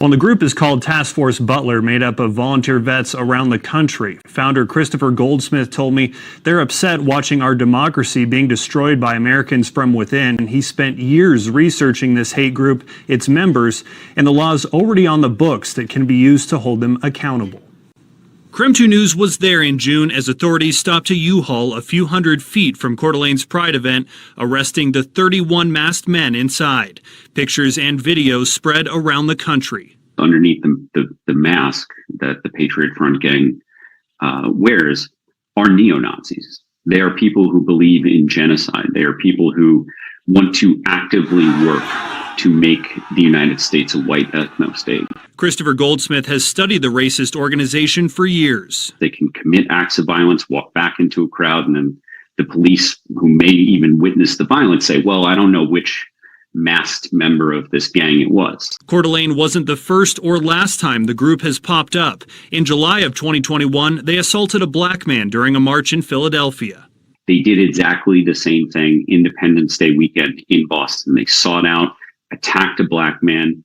Well, the group is called Task Force Butler, made up of volunteer vets around the country. Founder Kristofer Goldsmith told me they're upset watching our democracy being destroyed by Americans from within. He spent years researching this hate group, its members, and the laws already on the books that can be used to hold them accountable. KREM 2 News was there in June as authorities stopped a U-Haul a few hundred feet from Coeur d'Alene's Pride event, arresting the 31 masked men inside. Pictures and videos spread around the country. Underneath the mask that the Patriot Front gang wears are neo-Nazis. They are people who believe in genocide. They are people who want to actively work to make the United States a white ethno-state. Kristofer Goldsmith has studied the racist organization for years. They can commit acts of violence, walk back into a crowd, and then the police, who may even witness the violence, say, well, I don't know which masked member of this gang it was. Coeur d'Alene wasn't the first or last time the group has popped up. In July of 2021, they assaulted a black man during a march in Philadelphia. They did exactly the same thing Independence Day weekend in Boston. They sought out, attacked a black man,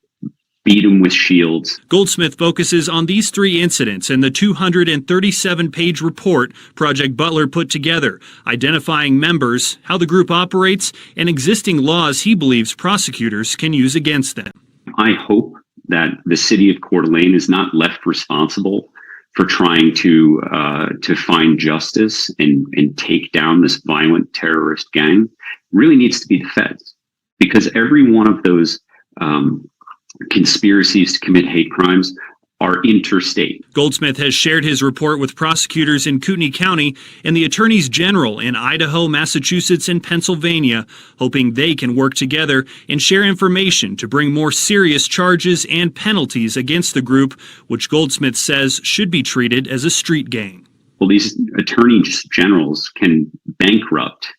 beat him with shields. Goldsmith focuses on these three incidents in the 237-page report Project Butler put together, identifying members, how the group operates, and existing laws he believes prosecutors can use against them. I hope that the city of Coeur d'Alene is not left responsible for trying to find justice and take down this violent terrorist gang. It really needs to be the feds, because every one of those conspiracies to commit hate crimes are interstate. Goldsmith has shared his report with prosecutors in Kootenai County and the attorneys general in Idaho, Massachusetts, and Pennsylvania, hoping they can work together and share information to bring more serious charges and penalties against the group, which Goldsmith says should be treated as a street gang. Well, these attorneys generals can bankrupt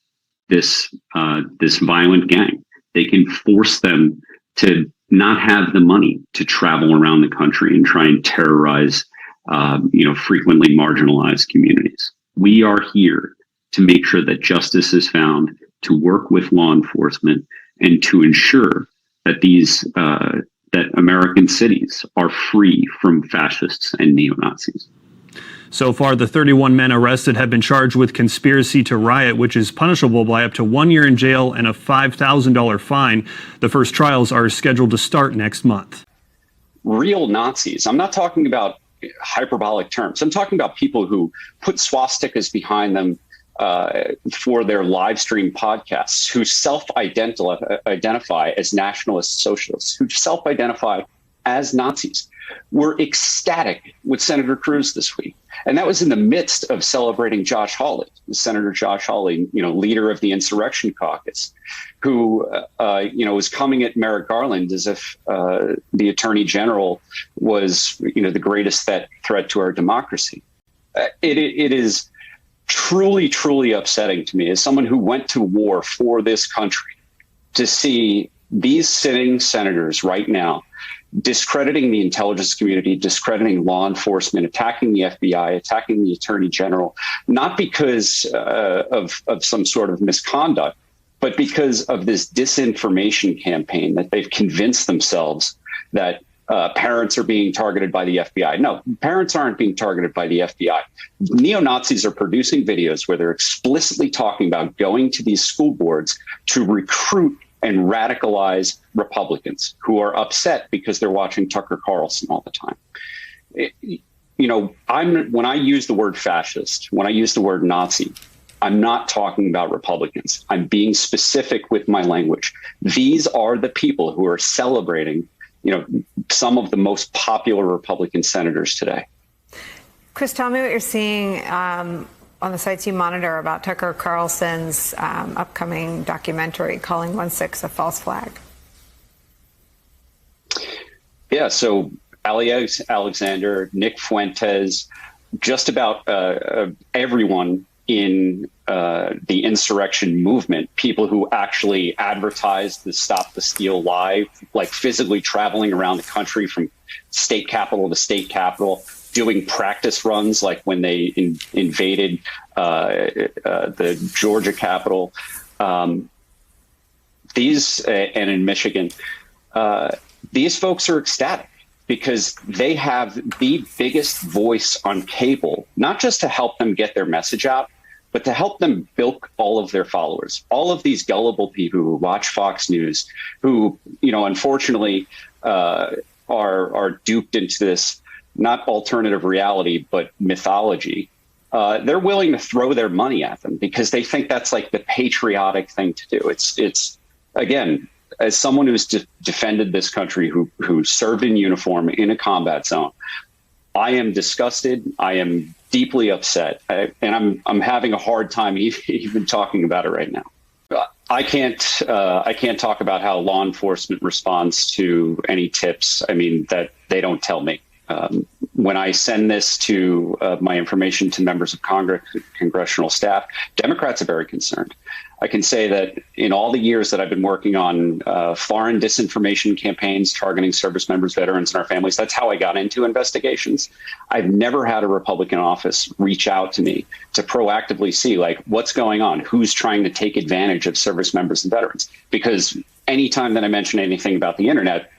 this violent gang. They can force them to not have the money to travel around the country and try and terrorize, frequently marginalized communities. We are here to make sure that justice is found, to work with law enforcement, and to ensure that that American cities are free from fascists and neo-Nazis. So far, the 31 men arrested have been charged with conspiracy to riot, which is punishable by up to 1 year in jail and a $5,000 fine. The first trials are scheduled to start next month. Real Nazis. I'm not talking about hyperbolic terms. I'm talking about people who put swastikas behind them for their live stream podcasts, who self-identify as nationalist socialists, who self-identify as Nazis. Were ecstatic with Senator Cruz this week. And that was in the midst of celebrating Josh Hawley, Senator Josh Hawley, leader of the Insurrection Caucus, who, was coming at Merrick Garland as if the Attorney General was, the greatest threat to our democracy. It is truly, truly upsetting to me as someone who went to war for this country to see these sitting senators right now discrediting the intelligence community, discrediting law enforcement, attacking the FBI, attacking the Attorney General, not because of some sort of misconduct, but because of this disinformation campaign that they've convinced themselves that parents are being targeted by the FBI. No, parents aren't being targeted by the FBI. Neo-Nazis are producing videos where they're explicitly talking about going to these school boards to recruit and radicalize Republicans who are upset because they're watching Tucker Carlson all the time. When I use the word fascist, when I use the word Nazi, I'm not talking about Republicans. I'm being specific with my language. These are the people who are celebrating, some of the most popular Republican senators today. Chris, tell me what you're seeing on the sites you monitor about Tucker Carlson's upcoming documentary calling 1-6 a false flag. Yeah, so Ali Alexander, Nick Fuentes, just about everyone in the insurrection movement, people who actually advertised the Stop the Steal Live, like physically traveling around the country from state capitol to state capitol, doing practice runs like when they invaded the Georgia Capitol, and in Michigan. These folks are ecstatic. because they have the biggest voice on cable, not just to help them get their message out, but to help them bilk all of their followers. All of these gullible people who watch Fox News, who, unfortunately are duped into this, not alternative reality, but mythology. They're willing to throw their money at them because they think that's like the patriotic thing to do. It's again, as someone who's defended this country, who served in uniform in a combat zone, I am disgusted. I am deeply upset, and I'm having a hard time even talking about it right now. I can't talk about how law enforcement responds to any tips. I mean, that they don't tell me. When I send this to my information to members of Congress, congressional staff, Democrats are very concerned. I can say that in all the years that I've been working on foreign disinformation campaigns targeting service members, veterans, and our families, that's how I got into investigations. I've never had a Republican office reach out to me to proactively see like what's going on, who's trying to take advantage of service members and veterans. Because anytime that I mention anything about the internet,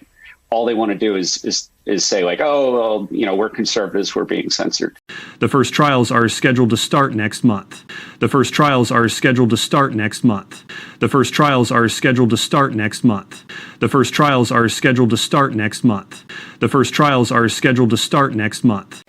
all they want to do is say like, oh, well, we're conservatives, we're being censored. The first trials are scheduled to start next month. The first trials are scheduled to start next month. The first trials are scheduled to start next month. The first trials are scheduled to start next month. The first trials are scheduled to start next month.